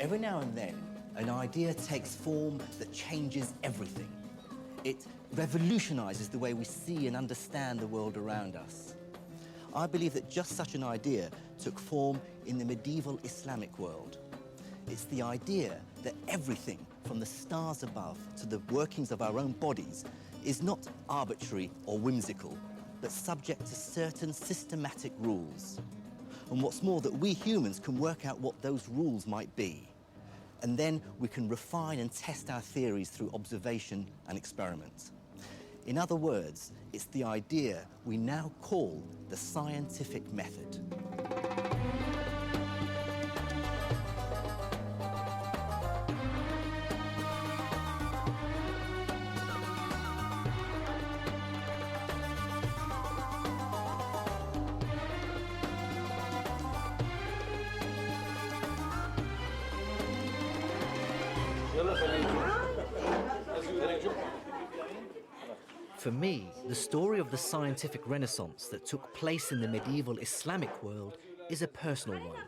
Every now and then, an idea takes form that changes everything. It revolutionizes the way we see and understand the world around us. I believe that just such an idea took form in the medieval Islamic world. It's the idea that everything, from the stars above to the workings of our own bodies, is not arbitrary or whimsical, but subject to certain systematic rules. And what's more, that we humans can work out what those rules might be. And then we can refine and test our theories through observation and experiment. In other words, it's the idea we now call the scientific method. For me, the story of the scientific renaissance that took place in the medieval Islamic world is a personal one.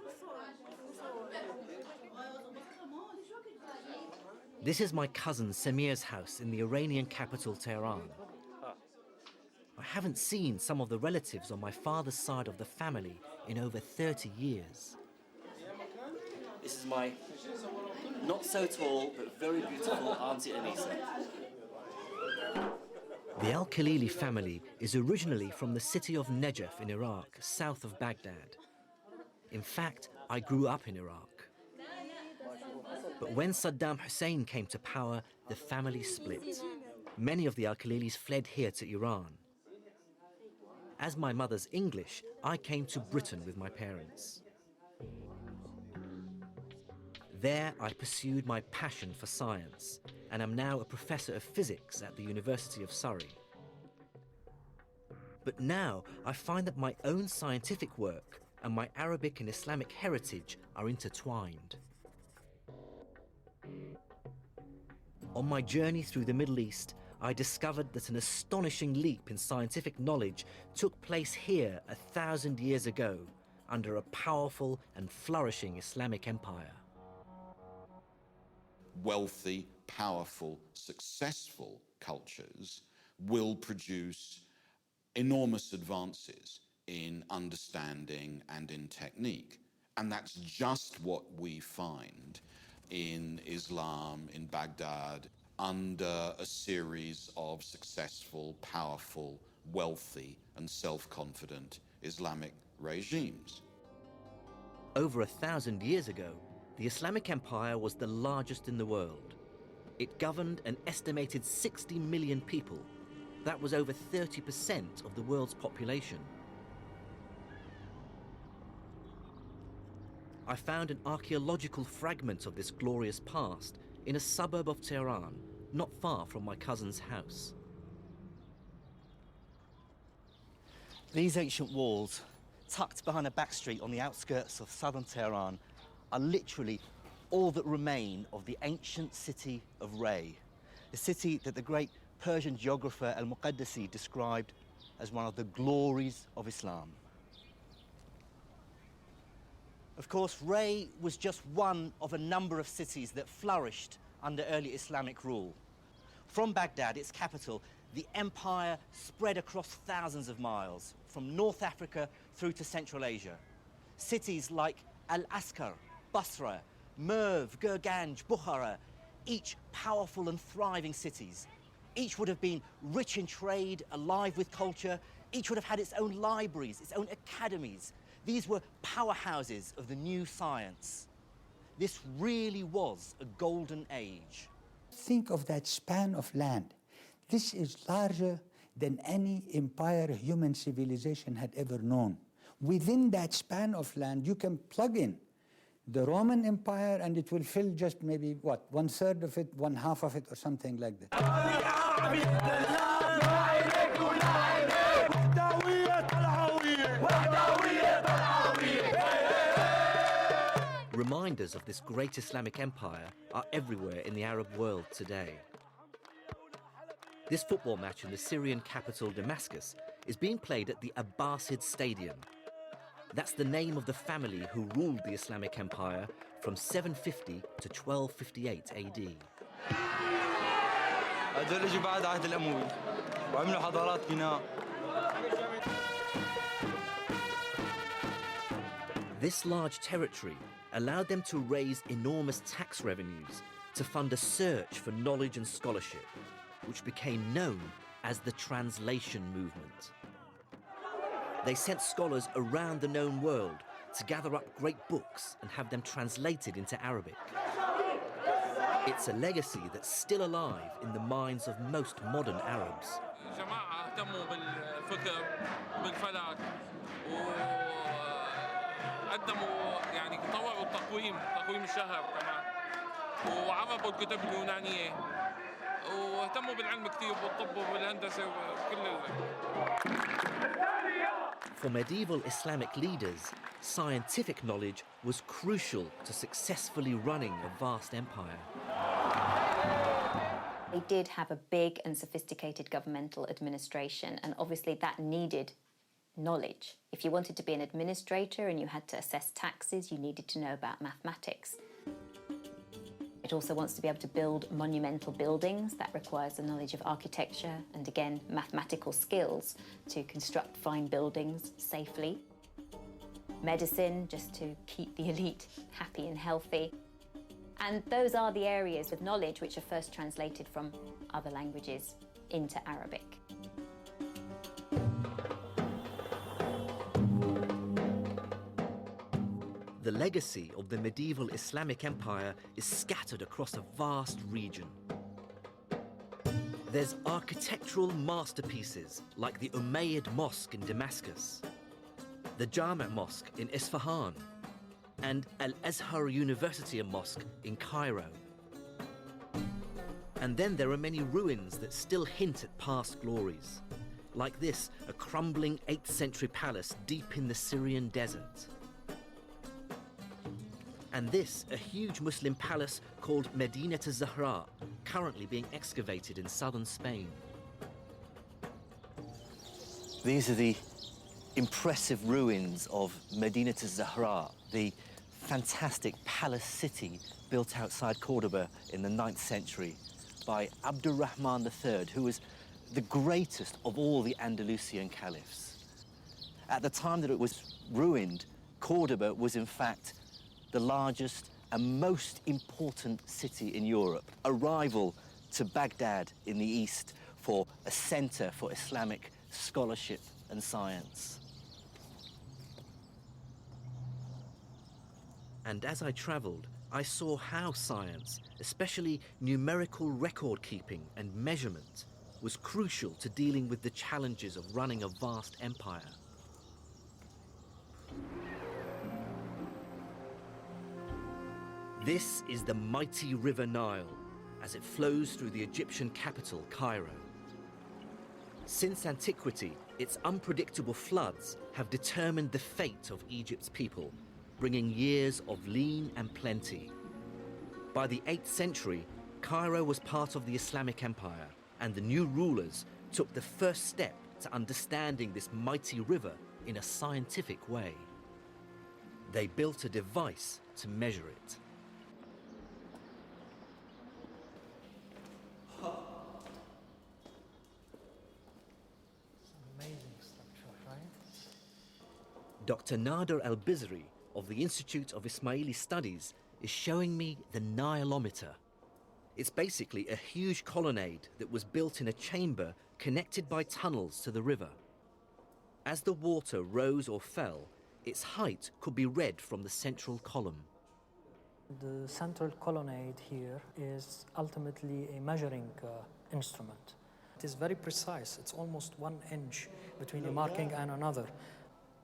This is my cousin Samir's house in the Iranian capital, Tehran. I haven't seen some of the relatives on my father's side of the family in over 30 years. This is my not so tall but very beautiful Auntie Anisa. The Al-Khalili family is originally from the city of Najaf in Iraq, south of Baghdad. In fact, I grew up in Iraq. But when Saddam Hussein came to power, the family split. Many of the Al-Khalilis fled here to Iran. As my mother's English, I came to Britain with my parents. There, I pursued my passion for science, and am now a professor of physics at the University of Surrey. But now, I find that my own scientific work and my Arabic and Islamic heritage are intertwined. On my journey through the Middle East, I discovered that an astonishing leap in scientific knowledge took place here 1,000 years ago, under a powerful and flourishing Islamic empire. Wealthy, powerful, successful cultures will produce enormous advances in understanding and in technique. And that's just what we find in Islam, in Baghdad, under a series of successful, powerful, wealthy, and self-confident Islamic regimes. Over 1,000 years ago, the Islamic Empire was the largest in the world. It governed an estimated 60 million people. That was over 30% of the world's population. I found an archaeological fragment of this glorious past in a suburb of Tehran, not far from my cousin's house. These ancient walls, tucked behind a back street on the outskirts of southern Tehran, are literally all that remain of the ancient city of Ray, the city that the great Persian geographer Al-Muqaddasi described as one of the glories of Islam. Of course, Ray was just one of a number of cities that flourished under early Islamic rule. From Baghdad, its capital, the empire spread across thousands of miles, from North Africa through to Central Asia. Cities like Al-Askar, Basra, Merv, Gurganj, Bukhara, each powerful and thriving cities. Each would have been rich in trade, alive with culture. Each would have had its own libraries, its own academies. These were powerhouses of the new science. This really was a golden age. Think of that span of land. This is larger than any empire human civilization had ever known. Within that span of land, you can plug in the Roman Empire and it will fill just maybe, what, 1/3 of it, 1/2 of it, or something like that. Reminders of this great Islamic empire are everywhere in the Arab world today. This football match in the Syrian capital Damascus is being played at the Abbasid Stadium. That's the name of the family who ruled the Islamic Empire from 750 to 1258 AD. هدول اجوا بعد عهد الأموي وعملوا حضارات بناء. This large territory allowed them to raise enormous tax revenues to fund a search for knowledge and scholarship, which became known as the translation movement. They sent scholars around the known world to gather up great books and have them translated into Arabic. It's a legacy that's still alive in the minds of most modern Arabs. جماعة اهتموا بالفكر وبالفلك وقدموا يعني طوروا تقويم الشهر كمان وعربوا الكتب اليونانية واهتموا بالعلم كثير والطب والهندسة وكل For medieval Islamic leaders, scientific knowledge was crucial to successfully running a vast empire. They did have a big and sophisticated governmental administration, and obviously that needed knowledge. If you wanted to be an administrator and you had to assess taxes, you needed to know about mathematics. It also wants to be able to build monumental buildings. That requires the knowledge of architecture and, again, mathematical skills to construct fine buildings safely. Medicine, just to keep the elite happy and healthy. And those are the areas of knowledge which are first translated from other languages into Arabic. The legacy of the medieval Islamic Empire is scattered across a vast region. There's architectural masterpieces like the Umayyad Mosque in Damascus, the Jami' Mosque in Isfahan, and Al-Azhar University Mosque in Cairo. And then there are many ruins that still hint at past glories, like this, a crumbling 8th century palace deep in the Syrian desert. And this, a huge Muslim palace called Medina-Sahara, currently being excavated in southern Spain. These are the impressive ruins of Medina-Sahara, the fantastic palace city built outside Cordoba in the 9th century by Abdul Rahman III, who was the greatest of all the Andalusian caliphs. At the time that it was ruined, Cordoba was in fact the largest and most important city in Europe, a rival to Baghdad in the east for a center for Islamic scholarship and science. And as I traveled, I saw how science, especially numerical record keeping and measurement, was crucial to dealing with the challenges of running a vast empire. This is the mighty river Nile as it flows through the Egyptian capital, Cairo. Since antiquity, its unpredictable floods have determined the fate of Egypt's people, bringing years of lean and plenty. By the 8th century, Cairo was part of the Islamic Empire, and the new rulers took the first step to understanding this mighty river in a scientific way. They built a device to measure it. Dr. Nader Al-Bizri of the Institute of Ismaili Studies is showing me the Nile Ometer. It's basically a huge colonnade that was built in a chamber connected by tunnels to the river. As the water rose or fell, its height could be read from the central column. The central colonnade here is ultimately a measuring instrument. It is very precise. It's almost 1 inch between a marking and another.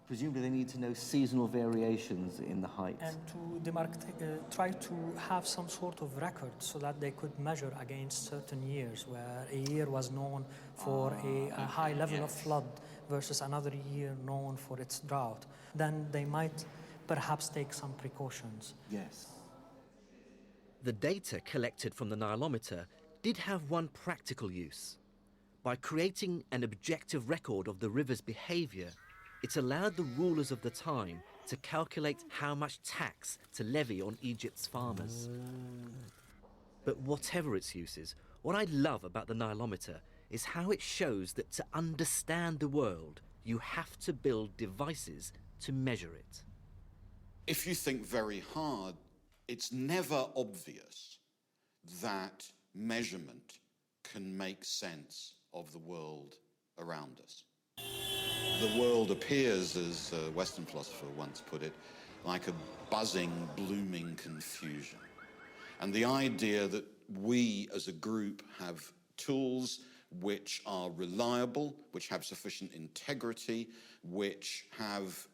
Presumably they need to know seasonal variations in the height. And to try to have some sort of record so that they could measure against certain years, where a year was known for a high level of flood versus another year known for its drought. Then they might perhaps take some precautions. Yes. The data collected from the Nilometer did have one practical use. By creating an objective record of the river's behavior, it allowed the rulers of the time to calculate how much tax to levy on Egypt's farmers. But whatever its uses, what I love about the Nile Ometer is how it shows that to understand the world, you have to build devices to measure it. If you think very hard, it's never obvious that measurement can make sense of the world around us. The world appears, as a Western philosopher once put it, like a buzzing, blooming confusion. And the idea that we as a group have tools which are reliable, which have sufficient integrity, which have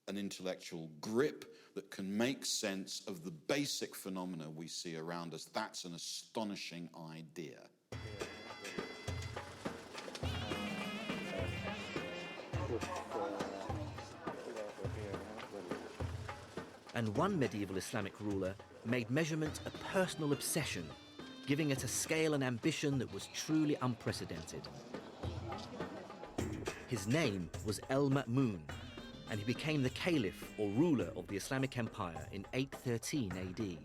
an intellectual grip that can make sense of the basic phenomena we see around us, that's an astonishing idea. And one medieval Islamic ruler made measurement a personal obsession, giving it a scale and ambition that was truly unprecedented. His name was El-Ma'mun, and he became the caliph or ruler of the Islamic Empire in 813 AD.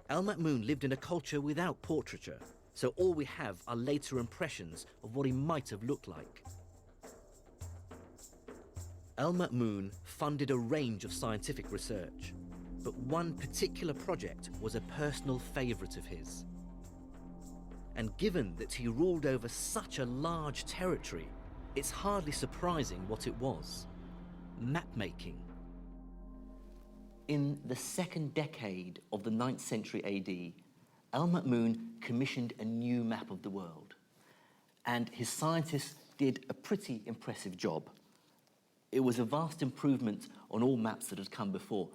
El-Ma'mun lived in a culture without portraiture, so all we have are later impressions of what he might have looked like. El-Ma'mun funded a range of scientific research, but one particular project was a personal favorite of his. And given that he ruled over such a large territory, it's hardly surprising what it was: map-making. In the second decade of the 9th century AD, El-Ma'mun commissioned a new map of the world, and his scientists did a pretty impressive job. It was a vast improvement on all maps that had come before.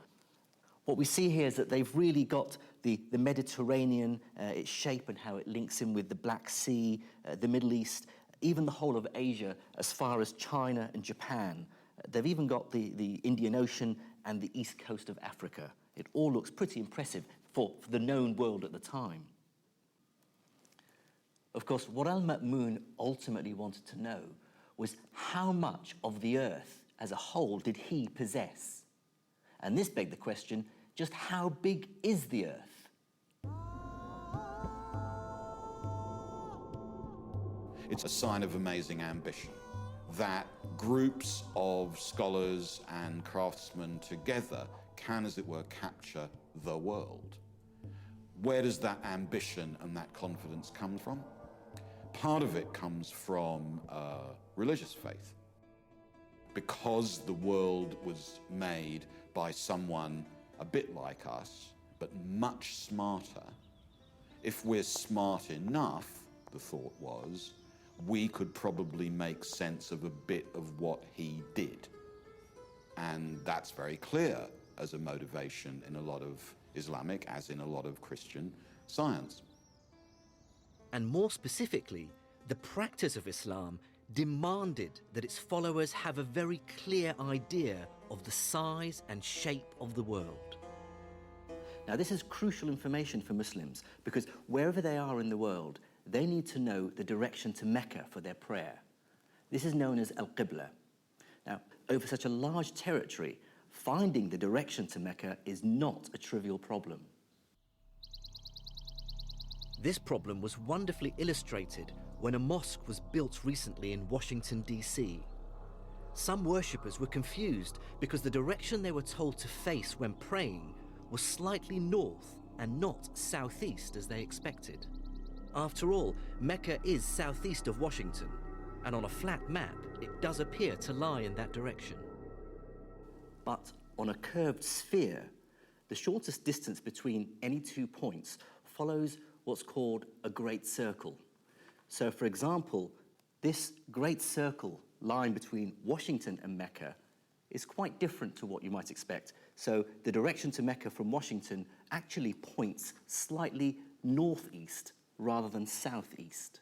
What we see here is that they've really got the Mediterranean, its shape and how it links in with the Black Sea, the Middle East, even the whole of Asia as far as China and Japan. They've even got the Indian Ocean and the east coast of Africa. It all looks pretty impressive for the known world at the time. Of course, what El-Ma'mun ultimately wanted to know was how much of the Earth as a whole did he possess? And this begged the question, just how big is the Earth? It's a sign of amazing ambition that groups of scholars and craftsmen together can, as it were, capture the world. Where does that ambition and that confidence come from? Part of it comes from religious faith. Because the world was made by someone a bit like us, but much smarter, if we're smart enough, the thought was, we could probably make sense of a bit of what he did. And that's very clear as a motivation in a lot of Islamic, as in a lot of Christian science. And more specifically, the practice of Islam demanded that its followers have a very clear idea of the size and shape of the world. Now, this is crucial information for Muslims because wherever they are in the world, they need to know the direction to Mecca for their prayer. This is known as Al-Qibla. Now, over such a large territory, finding the direction to Mecca is not a trivial problem. This problem was wonderfully illustrated when a mosque was built recently in Washington, D.C. Some worshippers were confused because the direction they were told to face when praying was slightly north and not southeast as they expected. After all, Mecca is southeast of Washington, and on a flat map, it does appear to lie in that direction. But on a curved sphere, the shortest distance between any 2 points follows what's called a great circle. So, for example, this great circle lying between Washington and Mecca is quite different to what you might expect. So the direction to Mecca from Washington actually points slightly northeast rather than southeast.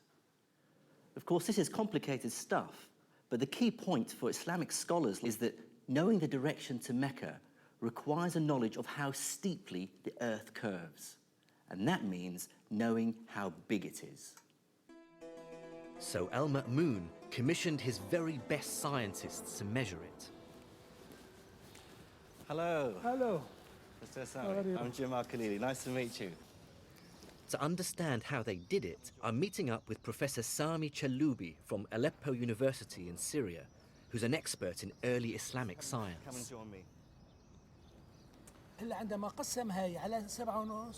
Of course, this is complicated stuff, but the key point for Islamic scholars is that knowing the direction to Mecca requires a knowledge of how steeply the earth curves. And that means knowing how big it is. So El-Ma'mun commissioned his very best scientists to measure it. Hello. Hello. Mr. Sami. I'm Jamal Khalili. Nice to meet you. To understand how they did it, I'm meeting up with Professor Sami Chaloubi from Aleppo University in Syria, who's an expert in early Islamic science. Come and join me. هلا عندما قسم هاي على 7.5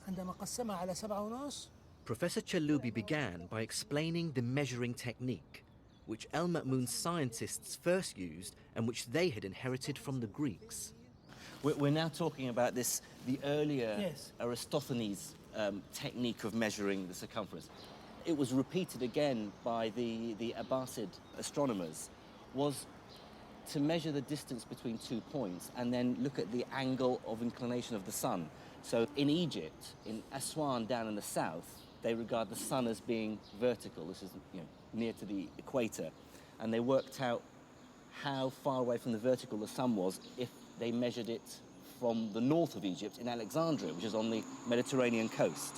عندما قسمها على 7.5 Professor Chaloubi began by explaining the measuring technique, which El Ma'mun's scientists first used and which they had inherited from the Greeks. We're now talking about this, the earlier Aristophanes technique of measuring the circumference. It was repeated again by the Abbasid astronomers, was to measure the distance between 2 points and then look at the angle of inclination of the sun. So in Egypt, in Aswan down in the south, they regard the sun as being vertical. This is, near to the equator. And they worked out how far away from the vertical the sun was if they measured it from the north of Egypt in Alexandria, which is on the Mediterranean coast.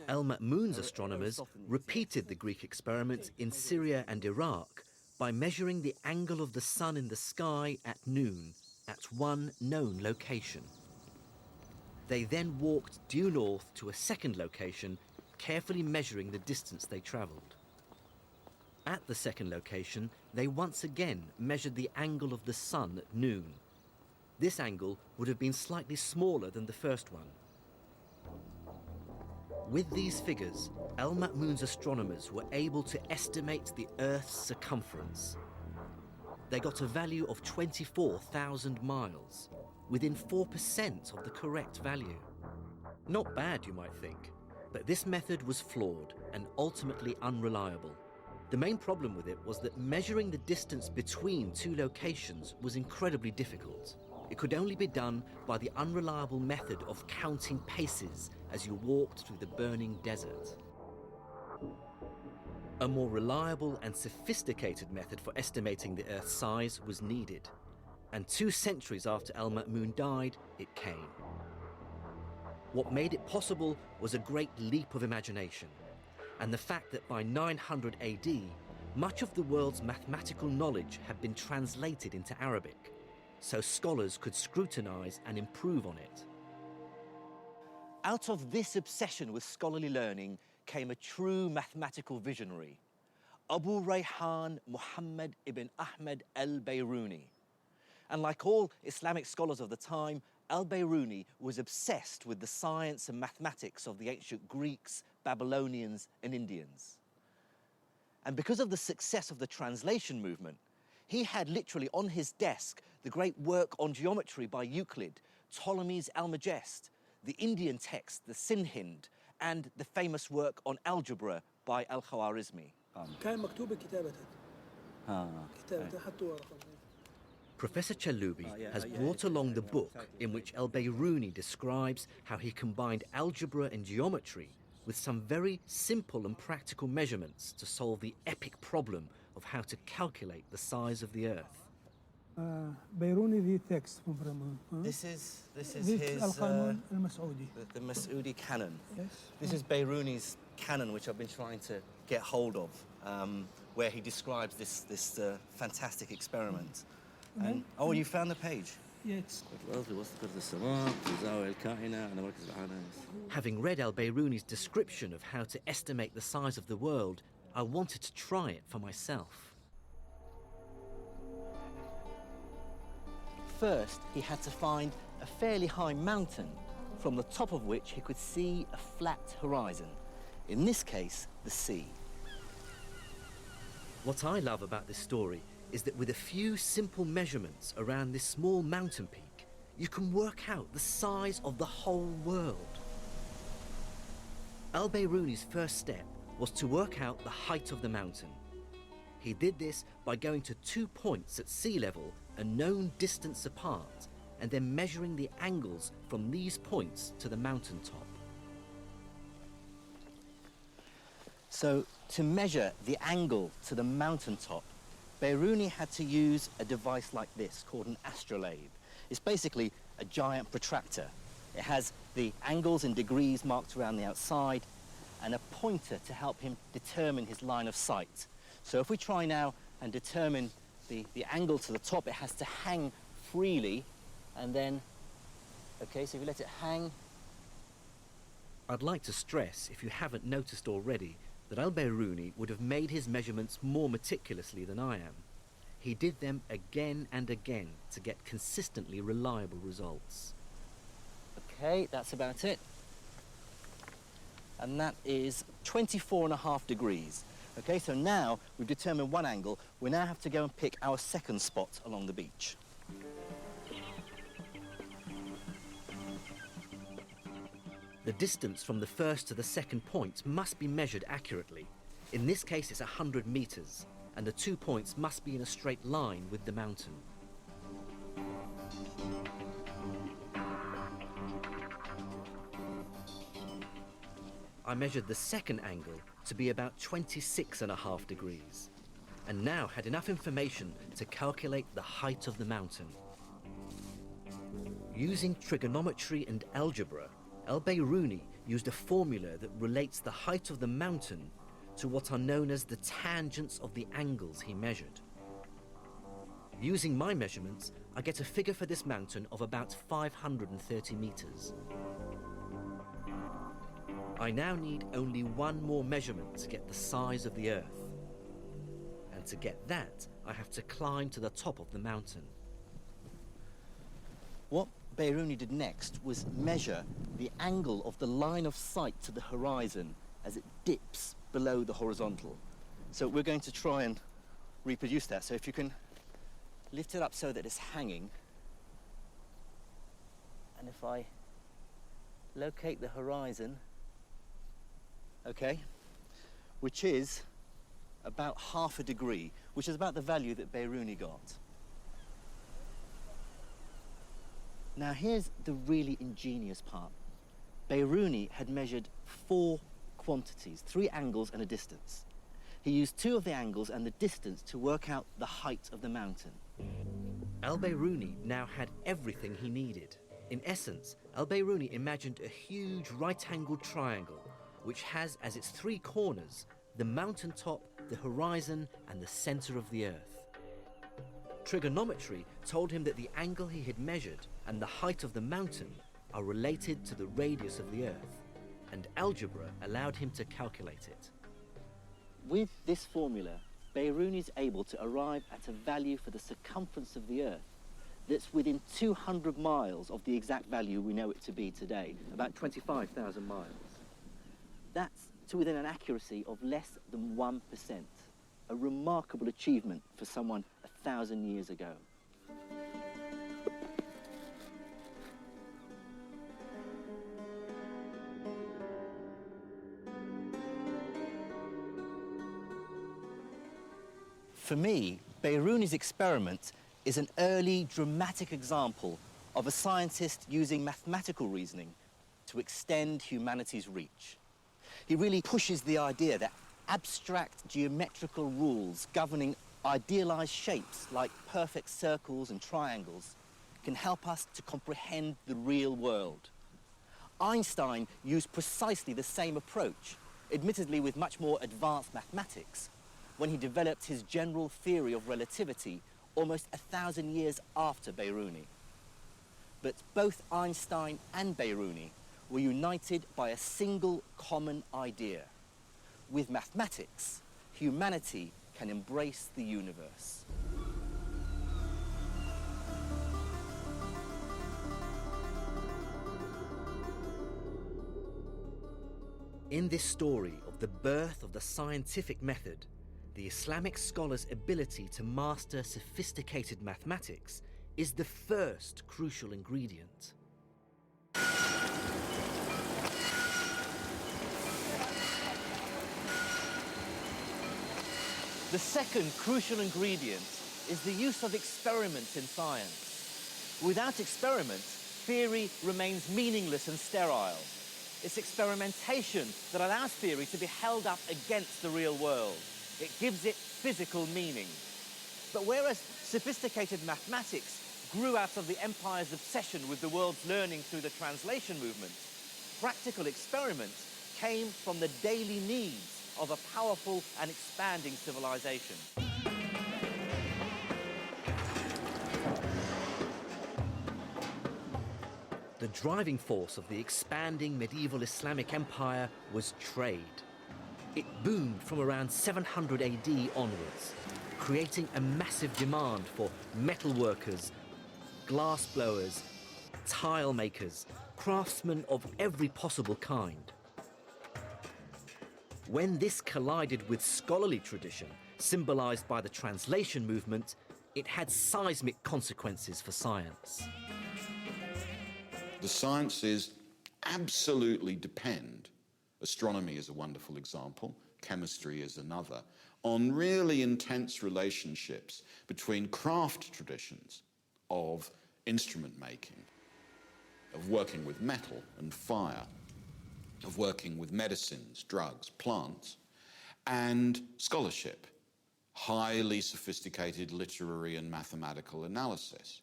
El Ma'mun's astronomers repeated the Greek experiment in Syria and Iraq by measuring the angle of the sun in the sky at noon at one known location. They then walked due north to a second location, carefully measuring the distance they travelled. At the second location, they once again measured the angle of the sun at noon. This angle would have been slightly smaller than the first one. With these figures, El Ma'mun's astronomers were able to estimate the Earth's circumference. They got a value of 24,000 miles, within 4% of the correct value. Not bad, you might think, but this method was flawed and ultimately unreliable. The main problem with it was that measuring the distance between two locations was incredibly difficult. It could only be done by the unreliable method of counting paces as you walked through the burning desert. A more reliable and sophisticated method for estimating the Earth's size was needed. And 2 centuries after El Ma'mun died, it came. What made it possible was a great leap of imagination, and the fact that by 900 AD, much of the world's mathematical knowledge had been translated into Arabic, so scholars could scrutinize and improve on it. Out of this obsession with scholarly learning came a true mathematical visionary, Abu Rayhan Muhammad ibn Ahmed El Biruni. And like all Islamic scholars of the time, El Biruni was obsessed with the science and mathematics of the ancient Greeks, Babylonians, and Indians. And because of the success of the translation movement, he had literally on his desk the great work on geometry by Euclid, Ptolemy's Almagest, the Indian text, the Sinhind, and the famous work on algebra by Al-Khwarizmi. Professor Chaloubi has brought along the book in which El Biruni describes how he combined algebra and geometry with some very simple and practical measurements to solve the epic problem of how to calculate the size of the Earth. بيروني the text from This is his القانون المسعودي. The Mas'udi canon. Yes. This is Biruni's canon, which I've been trying to get hold of, where he describes this fantastic experiment. And, oh, you found the page? Yes. Having read El Biruni's description of how to estimate the size of the world, I wanted to try it for myself. First, he had to find a fairly high mountain from the top of which he could see a flat horizon. In this case, the sea. What I love about this story is that with a few simple measurements around this small mountain peak, you can work out the size of the whole world. El Biruni's first step was to work out the height of the mountain. He did this by going to 2 points at sea level, a known distance apart, and then measuring the angles from these points to the mountaintop. So, to measure the angle to the mountaintop, Biruni had to use a device like this called an astrolabe. It's basically a giant protractor. It has the angles in degrees marked around the outside and a pointer to help him determine his line of sight. So if we try now and determine the angle to the top, it has to hang freely And then, okay, so if you let it hang. I'd like to stress, if you haven't noticed already, that Al Biruni would have made his measurements more meticulously than I am. He did them again and again to get consistently reliable results. Okay, that's about it. And that is 24.5 degrees. Okay, so now we've determined one angle. We now have to go and pick our second spot along the beach. The distance from the first to the second point must be measured accurately. In this case, it's 100 meters, and the 2 points must be in a straight line with the mountain. I measured the second angle to be about 26.5 degrees, and now had enough information to calculate the height of the mountain. Using trigonometry and algebra, Al Biruni used a formula that relates the height of the mountain to what are known as the tangents of the angles he measured. Using my measurements, I get a figure for this mountain of about 530 meters. I now need only one more measurement to get the size of the Earth. And to get that, I have to climb to the top of the mountain. What Biruni did next was measure the angle of the line of sight to the horizon as it dips below the horizontal. So we're going to try and reproduce that. So if you can lift it up so that it's hanging, and if I locate the horizon, okay, which is about 0.5 degree, which is about the value that Biruni got. Now here's the really ingenious part. Biruni had measured 4 quantities, 3 angles and a distance. He used 2 of the angles and the distance to work out the height of the mountain. Al Biruni now had everything he needed. In essence, Al Biruni imagined a huge right-angled triangle which has as its 3 corners the mountaintop, the horizon, and the center of the Earth. Trigonometry told him that the angle he had measured and the height of the mountain are related to the radius of the Earth, and algebra allowed him to calculate it. With this formula, Biruni is able to arrive at a value for the circumference of the Earth that's within 200 miles of the exact value we know it to be today, about 25,000 miles. That's to within an accuracy of less than 1%, a remarkable achievement for someone 1,000 years ago. For me, Biruni's experiment is an early dramatic example of a scientist using mathematical reasoning to extend humanity's reach. He really pushes the idea that abstract geometrical rules governing idealized shapes like perfect circles and triangles can help us to comprehend the real world. Einstein used precisely the same approach, admittedly with much more advanced mathematics, when he developed his general theory of relativity almost 1,000 years after Biruni. But both Einstein and Biruni were united by a single common idea. With mathematics, humanity can embrace the universe. In this story of the birth of the scientific method, the Islamic scholar's ability to master sophisticated mathematics is the first crucial ingredient. The second crucial ingredient is the use of experiments in science. Without experiment, theory remains meaningless and sterile. It's experimentation that allows theory to be held up against the real world. It gives it physical meaning. But whereas sophisticated mathematics grew out of the empire's obsession with the world's learning through the translation movement, practical experiment came from the daily needs of a powerful and expanding civilization. The driving force of the expanding medieval Islamic Empire was trade. It boomed from around 700 AD onwards, creating a massive demand for metal workers, glass blowers, tile makers, craftsmen of every possible kind. When this collided with scholarly tradition, symbolized by the translation movement, it had seismic consequences for science. The sciences absolutely depend, astronomy is a wonderful example, chemistry is another, on really intense relationships between craft traditions of instrument making, of working with metal and fire, of working with medicines, drugs, plants, and scholarship, highly sophisticated literary and mathematical analysis.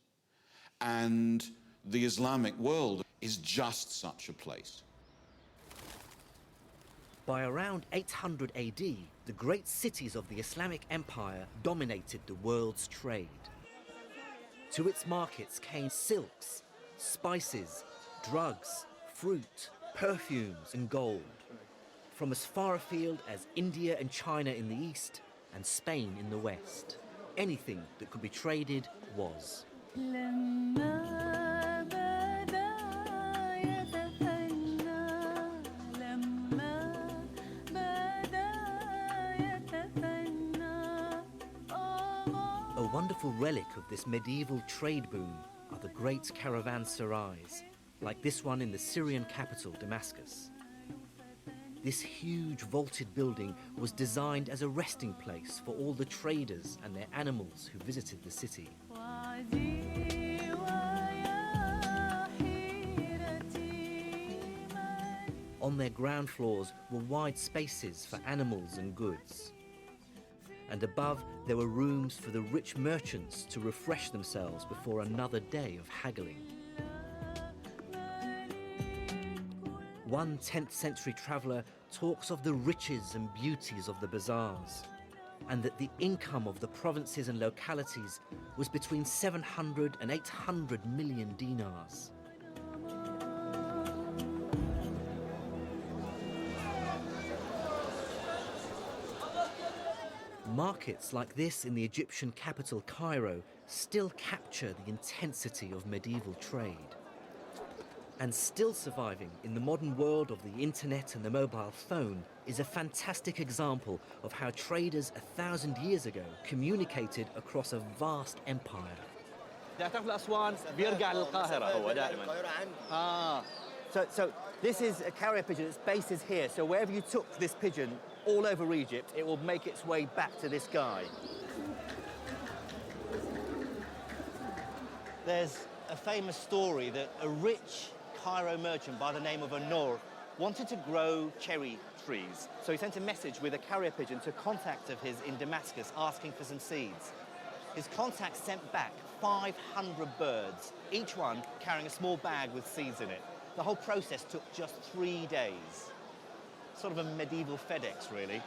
And the Islamic world is just such a place. By around 800 AD, the great cities of the Islamic Empire dominated the world's trade. To its markets came silks, spices, drugs, fruit, perfumes and gold, from as far afield as India and China in the east and Spain in the west. Anything that could be traded was. A wonderful relic of this medieval trade boom are the great caravanserais, like this one in the Syrian capital, Damascus. This huge vaulted building was designed as a resting place for all the traders and their animals who visited the city. On their ground floors were wide spaces for animals and goods. And above, there were rooms for the rich merchants to refresh themselves before another day of haggling. One 10th century traveller talks of the riches and beauties of the bazaars, and that the income of the provinces and localities was between 700 and 800 million dinars. Markets like this in the Egyptian capital Cairo still capture the intensity of medieval trade. And still surviving in the modern world of the internet and the mobile phone is a fantastic example of how traders 1,000 years ago communicated across a vast empire. So this is a carrier pigeon, its base is here, so wherever you took this pigeon all over Egypt, it will make its way back to this guy. There's a famous story that a rich Cairo merchant by the name of Anor wanted to grow cherry trees. So he sent a message with a carrier pigeon to a contact of his in Damascus asking for some seeds. His contact sent back 500 birds, each one carrying a small bag with seeds in it. The whole process took just 3 days. Sort of a medieval FedEx, really.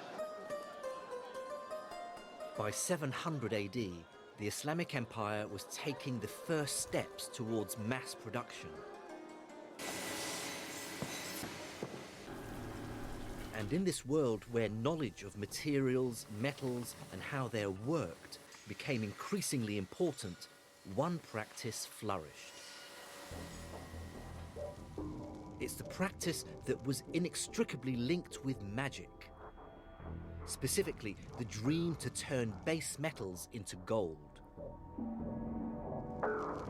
By 700 AD, the Islamic Empire was taking the first steps towards mass production. And in this world where knowledge of materials, metals, and how they're worked became increasingly important, one practice flourished. It's the practice that was inextricably linked with magic. Specifically, the dream to turn base metals into gold.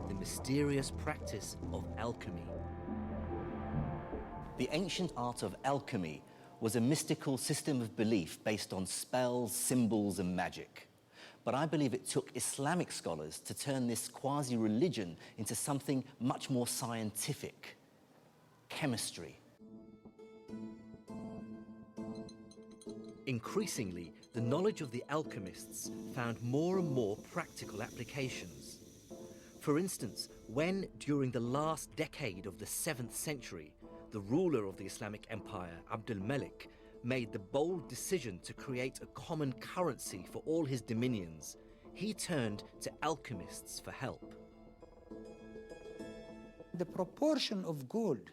The mysterious practice of alchemy. The ancient art of alchemy was a mystical system of belief based on spells, symbols, and magic. But I believe it took Islamic scholars to turn this quasi-religion into something much more scientific. Chemistry. Increasingly, the knowledge of the alchemists found more and more practical applications. For instance, when, during the last decade of the 7th century, the ruler of the Islamic Empire, Abdel Malik, made the bold decision to create a common currency for all his dominions, he turned to alchemists for help. The proportion of gold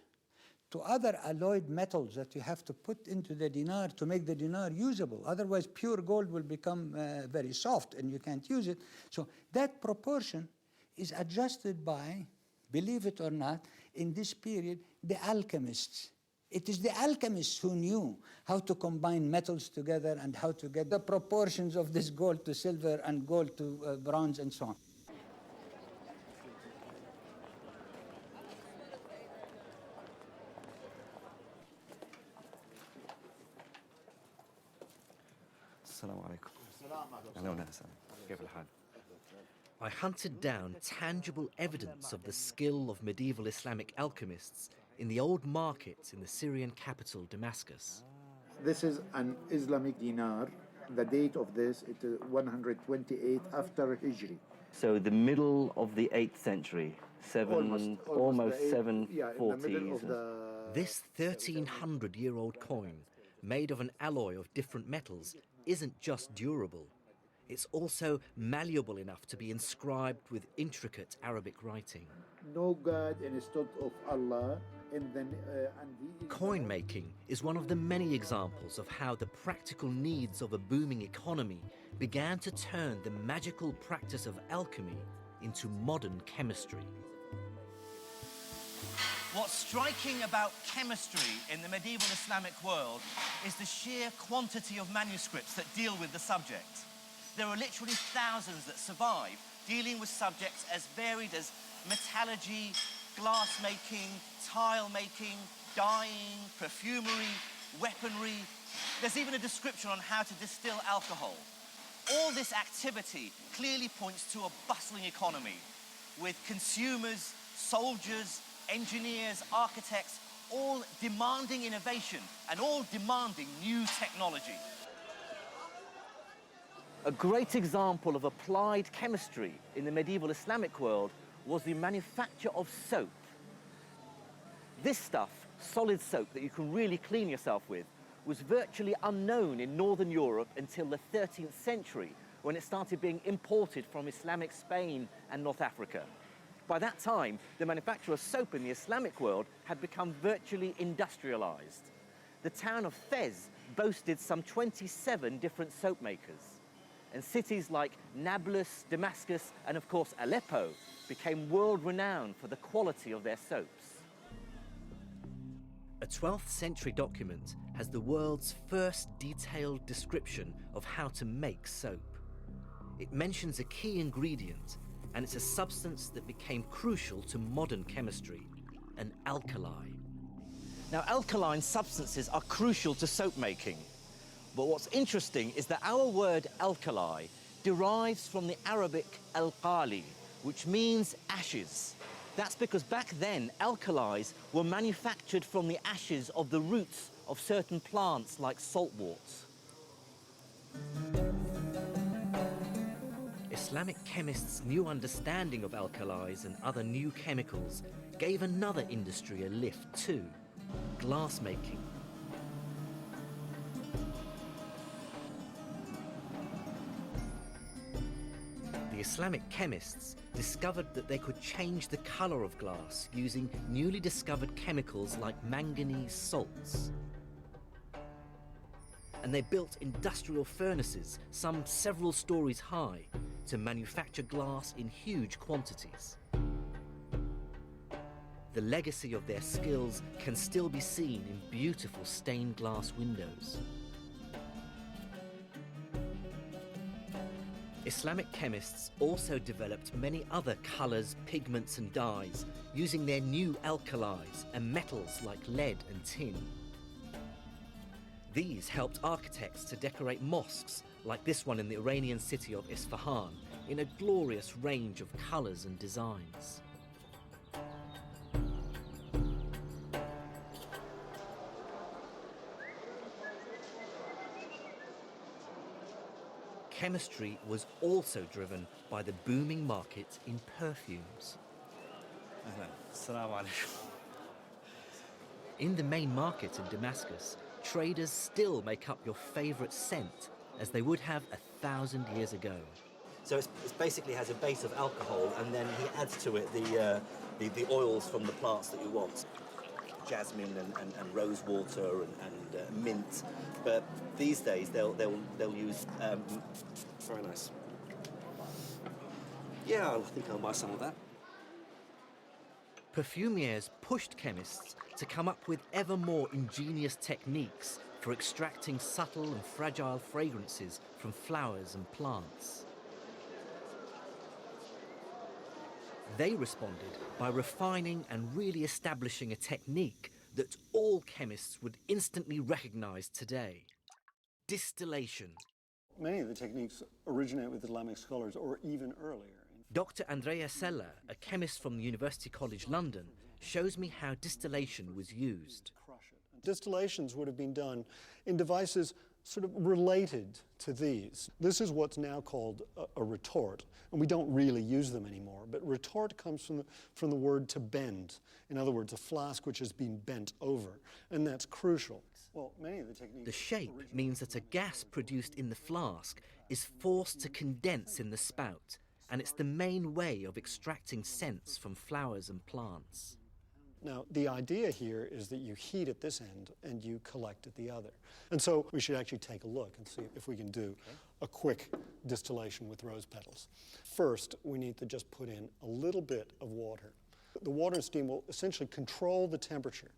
to other alloyed metals that you have to put into the dinar to make the dinar usable. Otherwise, pure gold will become very soft and you can't use it. So that proportion is adjusted by, believe it or not, in this period, the alchemists. It is the alchemists who knew how to combine metals together and how to get the proportions of this gold to silver and gold to bronze and so on. I hunted down tangible evidence of the skill of medieval Islamic alchemists in the old markets in the Syrian capital, Damascus. This is an Islamic dinar. The date of this is 128 after Hijri. So the middle of the 8th century, almost 740s. This 1,300-year-old coin, made of an alloy of different metals, isn't just durable. It's also malleable enough to be inscribed with intricate Arabic writing. No God instead of Allah. Coin making is one of the many examples of how the practical needs of a booming economy began to turn the magical practice of alchemy into modern chemistry. What's striking about chemistry in the medieval Islamic world is the sheer quantity of manuscripts that deal with the subject. There are literally thousands that survive, dealing with subjects as varied as metallurgy, glass making, tile making, dyeing, perfumery, weaponry. There's even a description on how to distill alcohol. All this activity clearly points to a bustling economy, with consumers, soldiers, engineers, architects, all demanding innovation and all demanding new technology. A great example of applied chemistry in the medieval Islamic world was the manufacture of soap. This stuff, solid soap that you can really clean yourself with, was virtually unknown in Northern Europe until the 13th century, when it started being imported from Islamic Spain and North Africa. By that time, the manufacture of soap in the Islamic world had become virtually industrialized. The town of Fez boasted some 27 different soap makers. And cities like Nablus, Damascus, and of course Aleppo became world-renowned for the quality of their soaps. A 12th century document has the world's first detailed description of how to make soap. It mentions a key ingredient, and it's a substance that became crucial to modern chemistry, an alkali. Now, alkaline substances are crucial to soap making. But what's interesting is that our word alkali derives from the Arabic al-qali, which means ashes. That's because back then, alkalis were manufactured from the ashes of the roots of certain plants like saltworts. Islamic chemists' new understanding of alkalis and other new chemicals gave another industry a lift too: glass making. The Islamic chemists discovered that they could change the color of glass using newly discovered chemicals like manganese salts. And they built industrial furnaces, some several stories high, to manufacture glass in huge quantities. The legacy of their skills can still be seen in beautiful stained glass windows. Islamic chemists also developed many other colors, pigments and dyes, using their new alkalis and metals like lead and tin. These helped architects to decorate mosques like this one in the Iranian city of Isfahan in a glorious range of colors and designs. Chemistry was also driven by the booming market in perfumes. In the main market in Damascus, traders still make up your favorite scent, as they would have 1,000 years ago. So it basically has a base of alcohol, and then he adds to it the oils from the plants that you want. Jasmine and rose water and mint. But these days they'll use very nice. Yeah, I think I'll buy some of that. Perfumiers pushed chemists to come up with ever more ingenious techniques for extracting subtle and fragile fragrances from flowers and plants. They responded by refining and really establishing a technique that all chemists would instantly recognize today: distillation. Many of the techniques originate with Islamic scholars or even earlier. Dr. Andrea Sella, a chemist from University College London, shows me how distillation was used. Distillations would have been done in devices sort of related to these. This is what's now called a retort, and we don't really use them anymore, but retort comes from the word to bend. In other words, a flask which has been bent over, and that's crucial. Well, many of the techniques... The shape means that a gas produced in the flask is forced to condense in the spout, and it's the main way of extracting scents from flowers and plants. Now, the idea here is that you heat at this end and you collect at the other. And so we should actually take a look and see if we can do a quick distillation with rose petals. First, we need to just put in a little bit of water. The water and steam will essentially control the temperature.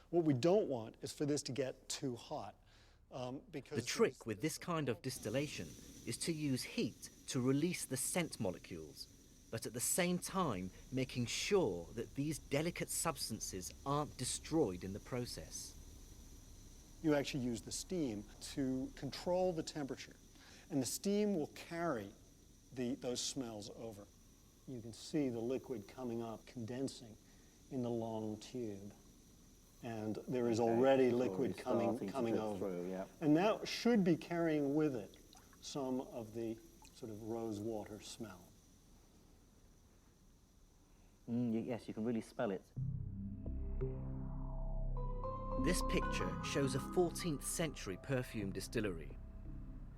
What we don't want is for this to get too hot. The trick with this kind of distillation is to use heat to release the scent molecules, but at the same time making sure that these delicate substances aren't destroyed in the process. You actually use the steam to control the temperature, and the steam will carry those smells over. You can see the liquid coming up, condensing in the long tube. And there is already liquid coming over. Through, yeah. And that should be carrying with it some of the sort of rose water smell. Yes, you can really smell it. This picture shows a 14th century perfume distillery.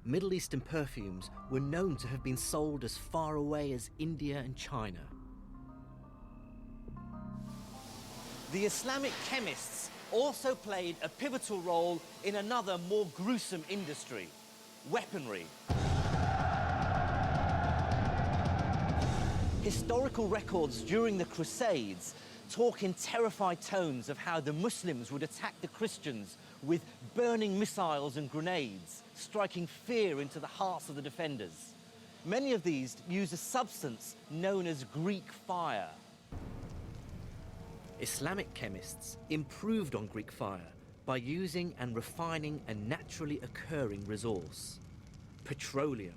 Middle Eastern perfumes were known to have been sold as far away as India and China. The Islamic chemists also played a pivotal role in another more gruesome industry: weaponry. Historical records during the Crusades talk in terrified tones of how the Muslims would attack the Christians with burning missiles and grenades, striking fear into the hearts of the defenders. Many of these use a substance known as Greek fire. Islamic chemists improved on Greek fire by using and refining a naturally occurring resource: petroleum.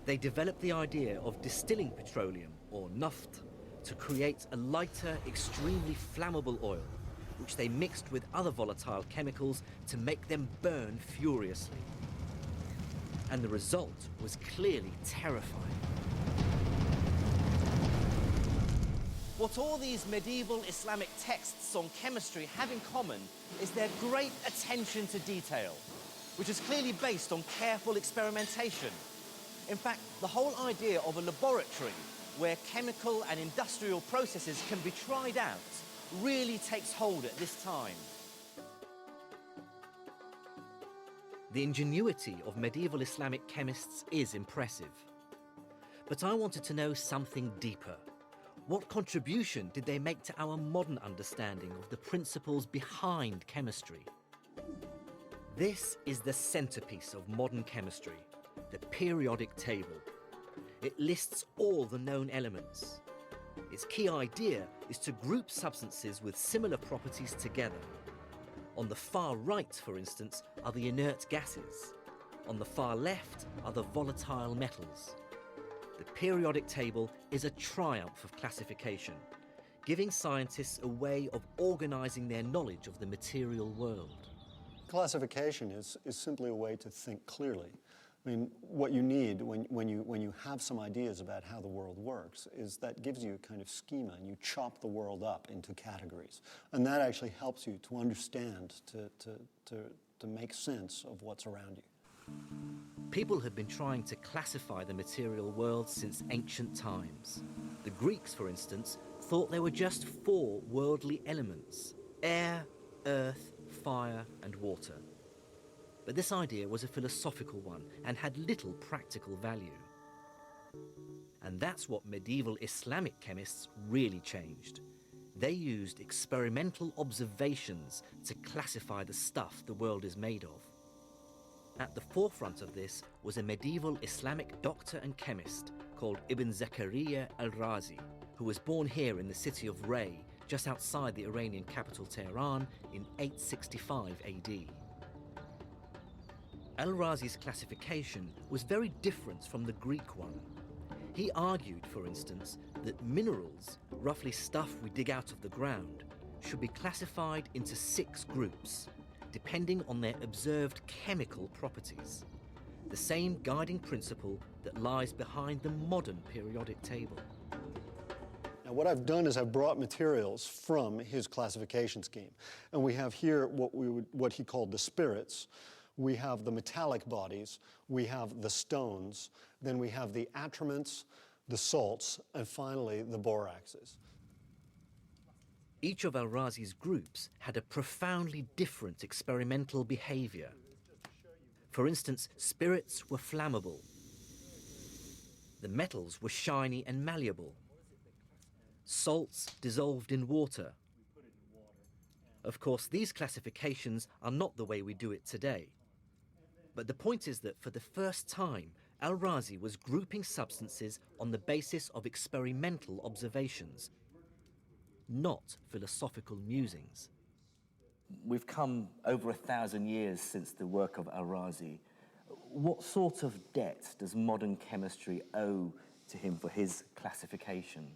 They developed the idea of distilling petroleum, or naft, to create a lighter, extremely flammable oil, which they mixed with other volatile chemicals to make them burn furiously. And the result was clearly terrifying. What all these medieval Islamic texts on chemistry have in common is their great attention to detail, which is clearly based on careful experimentation. In fact, the whole idea of a laboratory where chemical and industrial processes can be tried out really takes hold at this time. The ingenuity of medieval Islamic chemists is impressive. But I wanted to know something deeper. What contribution did they make to our modern understanding of the principles behind chemistry? This is the centerpiece of modern chemistry, the periodic table. It lists all the known elements. Its key idea is to group substances with similar properties together. On the far right, for instance, are the inert gases. On the far left are the volatile metals. The periodic table is a triumph of classification, giving scientists a way of organizing their knowledge of the material world. Classification is simply a way to think clearly. I mean, what you need when you have some ideas about how the world works is that gives you a kind of schema, and you chop the world up into categories. And that actually helps you to understand, to make sense of what's around you. People had been trying to classify the material world since ancient times. The Greeks, for instance, thought there were just 4 worldly elements: air, earth, fire, and water. But this idea was a philosophical one and had little practical value. And that's what medieval Islamic chemists really changed. They used experimental observations to classify the stuff the world is made of. At the forefront of this was a medieval Islamic doctor and chemist called Ibn Zakaria al-Razi, who was born here in the city of Ray, just outside the Iranian capital Tehran, in 865 AD. Al-Razi's classification was very different from the Greek one. He argued, for instance, that minerals, roughly stuff we dig out of the ground, should be classified into 6 groups, depending on their observed chemical properties. The same guiding principle that lies behind the modern periodic table. Now, what I've done is I've brought materials from his classification scheme. And we have here what he called the spirits. We have the metallic bodies, we have the stones, then we have the atriments, the salts, and finally the boraxes. Each of Al-Razi's groups had a profoundly different experimental behavior. For instance, spirits were flammable. The metals were shiny and malleable. Salts dissolved in water. Of course, these classifications are not the way we do it today. But the point is that for the first time, Al-Razi was grouping substances on the basis of experimental observations, not philosophical musings. We've come over 1,000 years since the work of Al-Razi. What sort of debt does modern chemistry owe to him for his classification?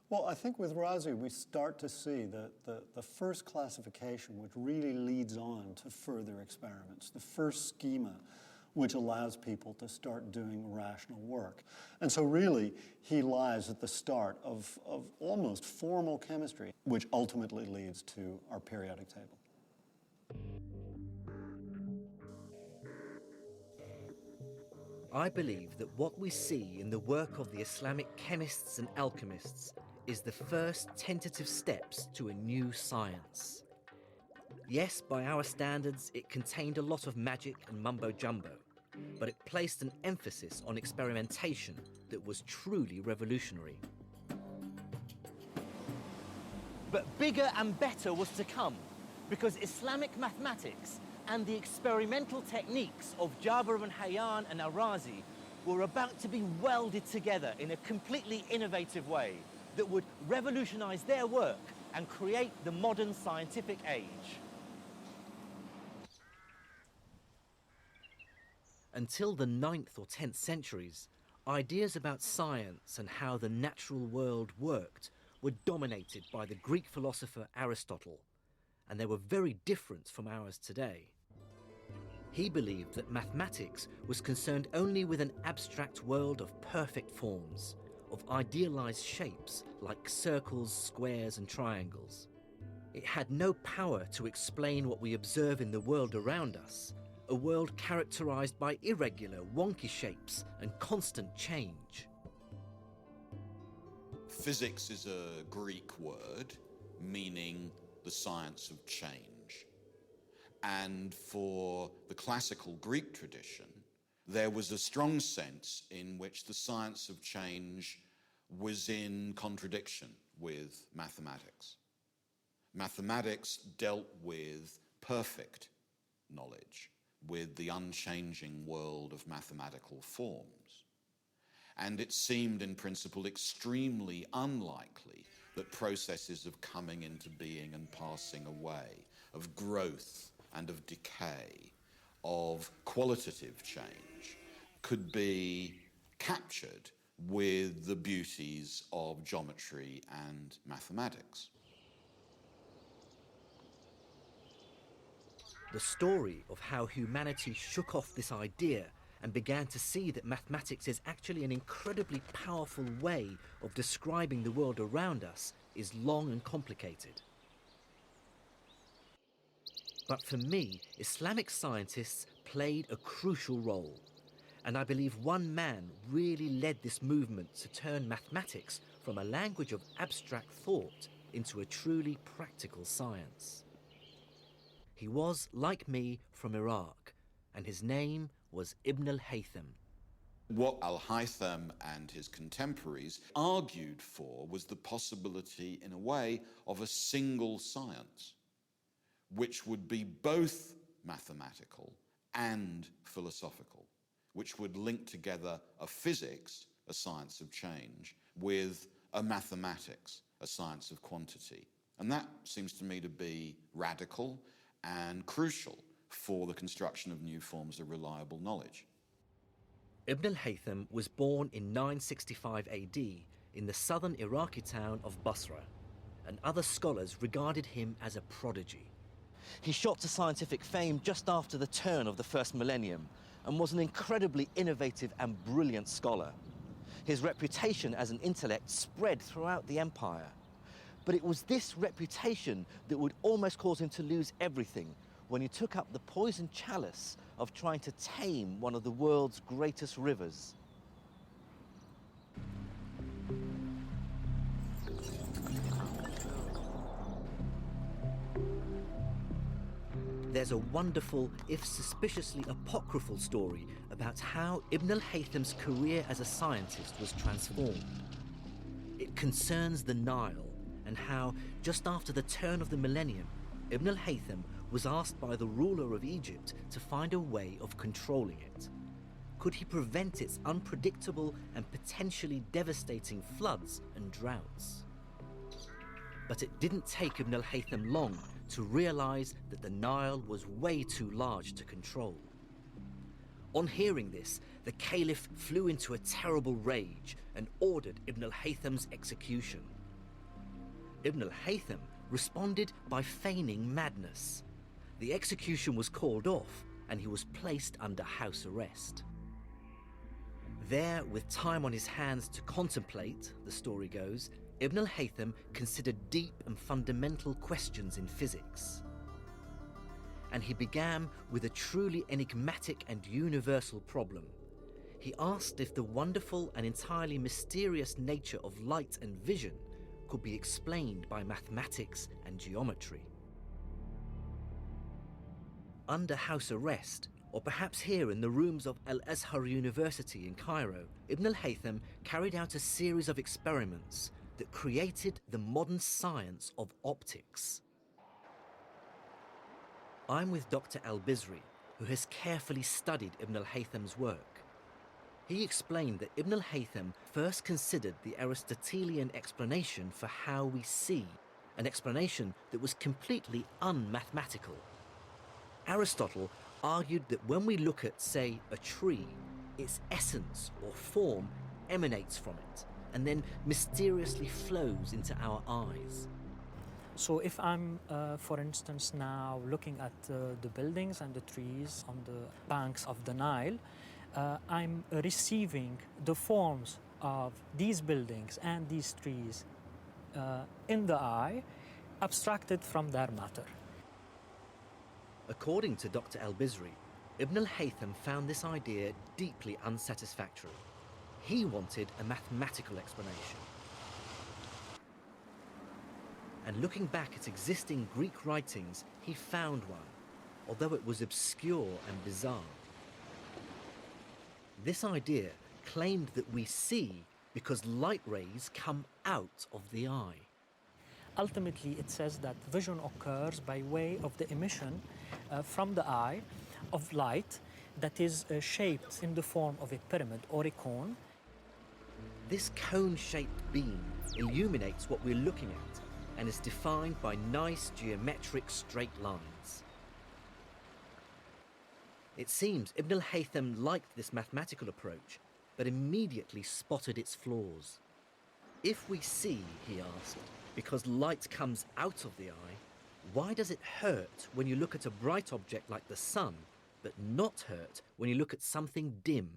Well, I think with Razi we start to see the first classification which really leads on to further experiments, the first schema which allows people to start doing rational work. And so really he lies at the start of almost formal chemistry, which ultimately leads to our periodic table. I believe that what we see in the work of the Islamic chemists and alchemists is the first tentative steps to a new science. Yes, by our standards, it contained a lot of magic and mumbo-jumbo, but it placed an emphasis on experimentation that was truly revolutionary. But bigger and better was to come, because Islamic mathematics and the experimental techniques of Jabir ibn Hayyan and Al-Razi were about to be welded together in a completely innovative way that would revolutionize their work and create the modern scientific age. Until the 9th or 10th centuries, ideas about science and how the natural world worked were dominated by the Greek philosopher Aristotle, and they were very different from ours today. He believed that mathematics was concerned only with an abstract world of perfect forms, of idealized shapes like circles, squares, and triangles. It had no power to explain what we observe in the world around us, a world characterized by irregular, wonky shapes and constant change. Physics is a Greek word meaning the science of change. And for the classical Greek tradition, there was a strong sense in which the science of change was in contradiction with mathematics. Mathematics dealt with perfect knowledge, with the unchanging world of mathematical forms. And it seemed in principle extremely unlikely that processes of coming into being and passing away, of growth and of decay, of qualitative change, could be captured with the beauties of geometry and mathematics. The story of how humanity shook off this idea and began to see that mathematics is actually an incredibly powerful way of describing the world around us is long and complicated. But for me, Islamic scientists played a crucial role. And I believe one man really led this movement to turn mathematics from a language of abstract thought into a truly practical science. He was, like me, from Iraq, and his name was Ibn al-Haytham. What Al Haytham and his contemporaries argued for was the possibility, in a way, of a single science, which would be both mathematical and philosophical, which would link together a physics, a science of change, with a mathematics, a science of quantity. And that seems to me to be radical and crucial for the construction of new forms of reliable knowledge. Ibn al-Haytham was born in 965 AD in the southern Iraqi town of Basra, and other scholars regarded him as a prodigy. He shot to scientific fame just after the turn of the first millennium and was an incredibly innovative and brilliant scholar. His reputation as an intellect spread throughout the empire. But it was this reputation that would almost cause him to lose everything when he took up the poisoned chalice of trying to tame one of the world's greatest rivers. There's a wonderful, if suspiciously apocryphal story about how Ibn al-Haytham's career as a scientist was transformed. It concerns the Nile and how, just after the turn of the millennium, Ibn al-Haytham was asked by the ruler of Egypt to find a way of controlling it. Could he prevent its unpredictable and potentially devastating floods and droughts? But it didn't take Ibn al-Haytham long to realize that the Nile was way too large to control. On hearing this, the caliph flew into a terrible rage and ordered Ibn al-Haytham's execution. Ibn al-Haytham responded by feigning madness. The execution was called off and he was placed under house arrest. There, with time on his hands to contemplate, the story goes, Ibn al-Haytham considered deep and fundamental questions in physics. And he began with a truly enigmatic and universal problem. He asked if the wonderful and entirely mysterious nature of light and vision could be explained by mathematics and geometry. Under house arrest, or perhaps here in the rooms of Al-Azhar University in Cairo, Ibn al-Haytham carried out a series of experiments that created the modern science of optics. I'm with Dr. Al-Biruni, who has carefully studied Ibn al-Haytham's work. He explained that Ibn al-Haytham first considered the Aristotelian explanation for how we see, an explanation that was completely unmathematical. Aristotle argued that when we look at, say, a tree, its essence or form emanates from it and then mysteriously flows into our eyes. So if I'm, for instance, now looking at the buildings and the trees on the banks of the Nile, I'm receiving the forms of these buildings and these trees in the eye, abstracted from their matter. According to Dr. Al-Biruni, Ibn al-Haytham found this idea deeply unsatisfactory. He wanted a mathematical explanation. And looking back at existing Greek writings, he found one, although it was obscure and bizarre. This idea claimed that we see because light rays come out of the eye. Ultimately, it says that vision occurs by way of the emission from the eye of light that is shaped in the form of a pyramid or a cone. This cone-shaped beam illuminates what we're looking at and is defined by nice geometric straight lines. It seems Ibn al-Haytham liked this mathematical approach, but immediately spotted its flaws. If we see, he asked, because light comes out of the eye, why does it hurt when you look at a bright object like the sun, but not hurt when you look at something dim?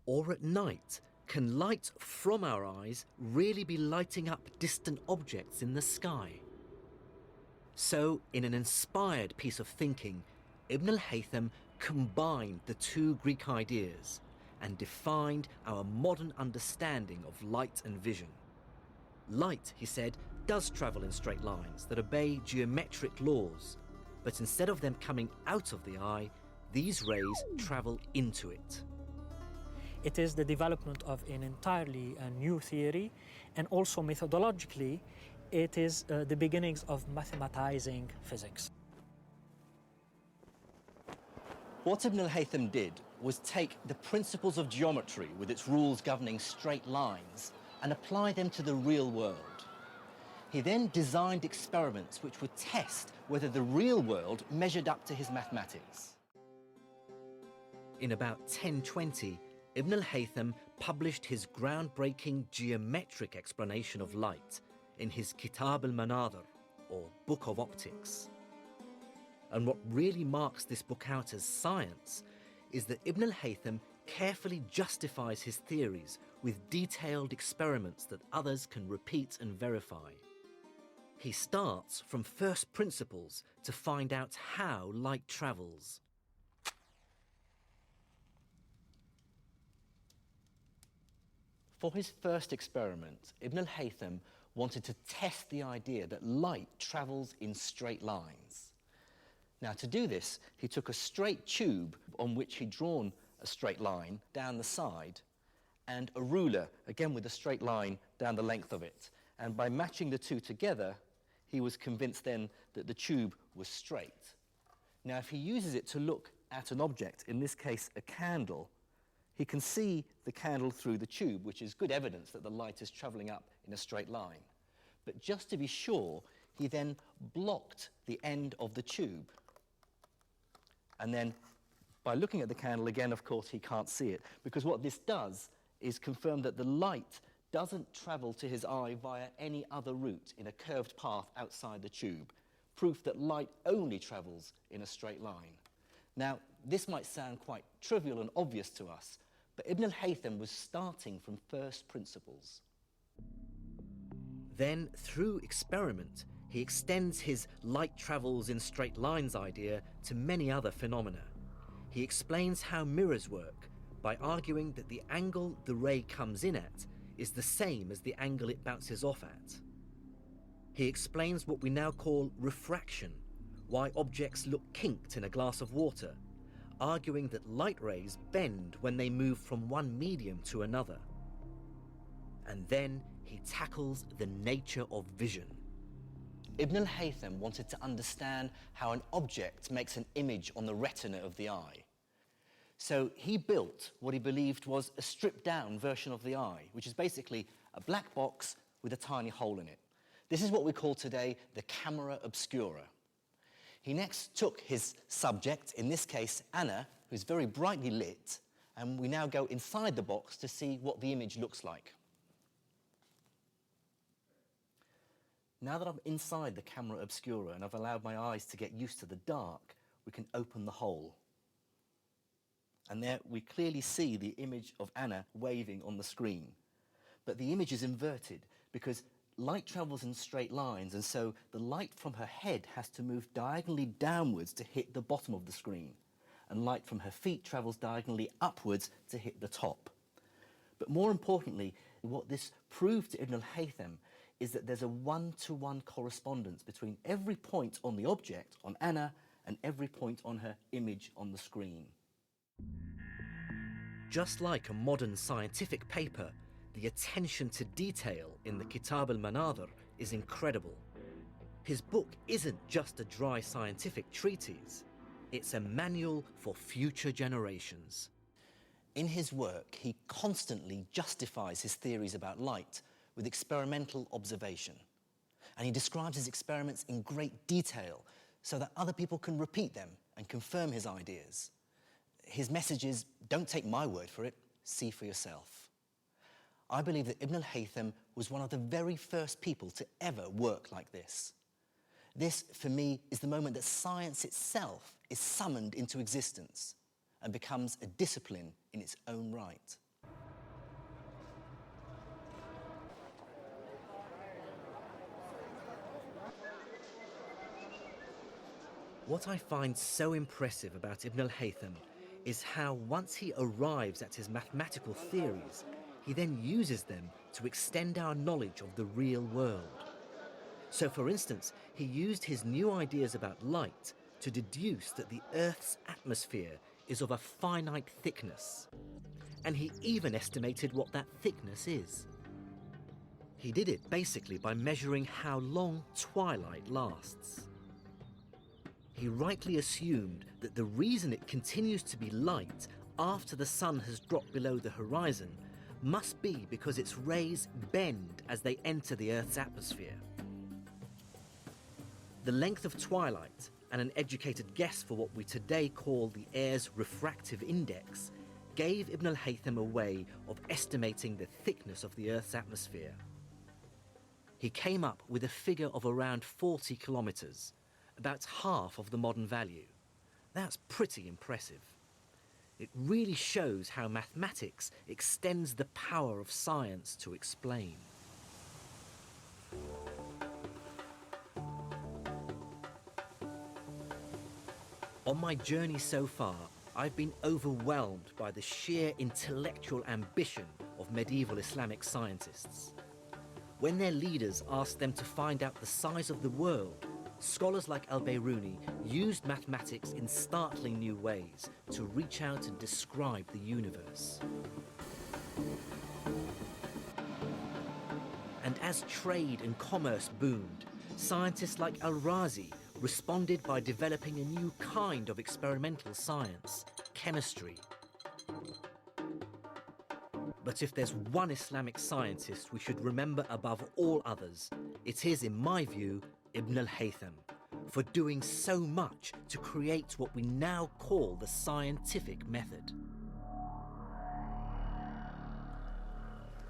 Or at night, can light from our eyes really be lighting up distant objects in the sky? So, in an inspired piece of thinking, Ibn al-Haytham combined the two Greek ideas and defined our modern understanding of light and vision. Light, he said, does travel in straight lines that obey geometric laws, but instead of them coming out of the eye, these rays travel into it. It is the development of an entirely new theory, and also methodologically, it is the beginnings of mathematizing physics. What Ibn al-Haytham did was take the principles of geometry with its rules governing straight lines and apply them to the real world. He then designed experiments which would test whether the real world measured up to his mathematics. In about 1020, Ibn al-Haytham published his groundbreaking geometric explanation of light in his Kitab al-Manadhir, or Book of Optics. And what really marks this book out as science is that Ibn al-Haytham carefully justifies his theories with detailed experiments that others can repeat and verify. He starts from first principles to find out how light travels. For his first experiment, Ibn al-Haytham wanted to test the idea that light travels in straight lines. Now, to do this, he took a straight tube on which he'd drawn a straight line down the side and a ruler, again with a straight line down the length of it. And by matching the two together, he was convinced then that the tube was straight. Now, if he uses it to look at an object, in this case a candle, he can see the candle through the tube, which is good evidence that the light is travelling up in a straight line. But just to be sure, he then blocked the end of the tube. And then, by looking at the candle again, of course, he can't see it, because what this does is confirm that the light doesn't travel to his eye via any other route in a curved path outside the tube, proof that light only travels in a straight line. Now, this might sound quite trivial and obvious to us, but Ibn al-Haytham was starting from first principles. Then, through experiment, he extends his light travels in straight lines idea to many other phenomena. He explains how mirrors work by arguing that the angle the ray comes in at is the same as the angle it bounces off at. He explains what we now call refraction, why objects look kinked in a glass of water, arguing that light rays bend when they move from one medium to another. And then he tackles the nature of vision. Ibn al-Haytham wanted to understand how an object makes an image on the retina of the eye. So he built what he believed was a stripped-down version of the eye, which is basically a black box with a tiny hole in it. This is what we call today the camera obscura. He next took his subject, in this case Anna, who's very brightly lit, and we now go inside the box to see what the image looks like. Now that I'm inside the camera obscura and I've allowed my eyes to get used to the dark, we can open the hole. And there we clearly see the image of Anna waving on the screen. But the image is inverted because light travels in straight lines, and so the light from her head has to move diagonally downwards to hit the bottom of the screen, and light from her feet travels diagonally upwards to hit the top. But more importantly, what this proved to Ibn al-Haytham is that there's a one-to-one correspondence between every point on the object, on Anna, and every point on her image on the screen. Just like a modern scientific paper, the attention to detail in the Kitab al-Manadhir is incredible. His book isn't just a dry scientific treatise, it's a manual for future generations. In his work, he constantly justifies his theories about light with experimental observation. And he describes his experiments in great detail so that other people can repeat them and confirm his ideas. His message is, don't take my word for it, see for yourself. I believe that Ibn al-Haytham was one of the very first people to ever work like this. This, for me, is the moment that science itself is summoned into existence and becomes a discipline in its own right. What I find so impressive about Ibn al-Haytham is how once he arrives at his mathematical theories, he then uses them to extend our knowledge of the real world. So, for instance, he used his new ideas about light to deduce that the Earth's atmosphere is of a finite thickness, and he even estimated what that thickness is. He did it basically by measuring how long twilight lasts. He rightly assumed that the reason it continues to be light after the sun has dropped below the horizon must be because its rays bend as they enter the Earth's atmosphere. The length of twilight and an educated guess for what we today call the air's refractive index gave Ibn al-Haytham a way of estimating the thickness of the Earth's atmosphere. He came up with a figure of around 40 kilometers, about half of the modern value. That's pretty impressive. It really shows how mathematics extends the power of science to explain. On my journey so far, I've been overwhelmed by the sheer intellectual ambition of medieval Islamic scientists. When their leaders asked them to find out the size of the world, scholars like El Biruni used mathematics in startling new ways to reach out and describe the universe. And as trade and commerce boomed, scientists like Al-Razi responded by developing a new kind of experimental science, chemistry. But if there's one Islamic scientist we should remember above all others, it is, in my view, Ibn al-Haytham, for doing so much to create what we now call the scientific method.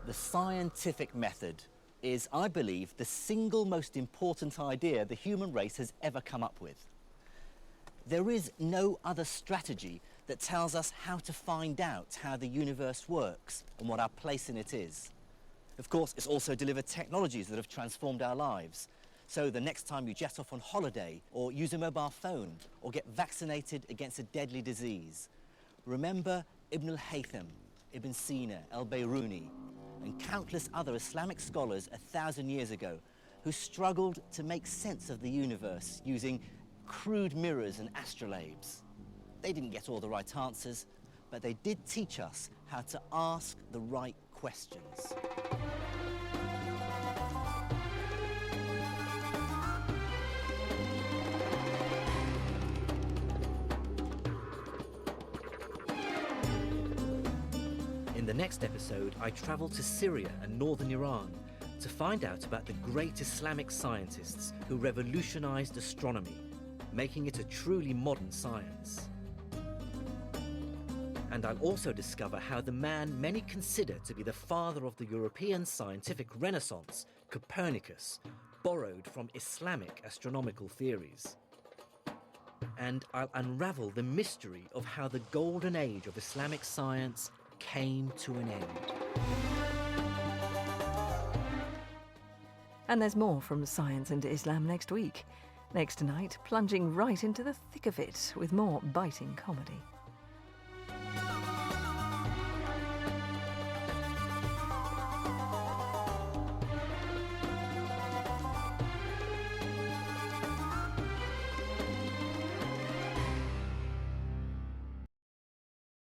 The scientific method is, I believe, the single most important idea the human race has ever come up with. There is no other strategy that tells us how to find out how the universe works and what our place in it is. Of course, it's also delivered technologies that have transformed our lives. So the next time you jet off on holiday, or use a mobile phone, or get vaccinated against a deadly disease, remember Ibn al-Haytham, Ibn Sina, El Biruni, and countless other Islamic scholars 1,000 years ago who struggled to make sense of the universe using crude mirrors and astrolabes. They didn't get all the right answers, but they did teach us how to ask the right questions. In the next episode, I travel to Syria and northern Iran to find out about the great Islamic scientists who revolutionized astronomy, making it a truly modern science. And I'll also discover how the man many consider to be the father of the European scientific renaissance, Copernicus, borrowed from Islamic astronomical theories. And I'll unravel the mystery of how the golden age of Islamic science came to an end. And there's more from Science and Islam next week. Next night, plunging right into the thick of it with more biting comedy.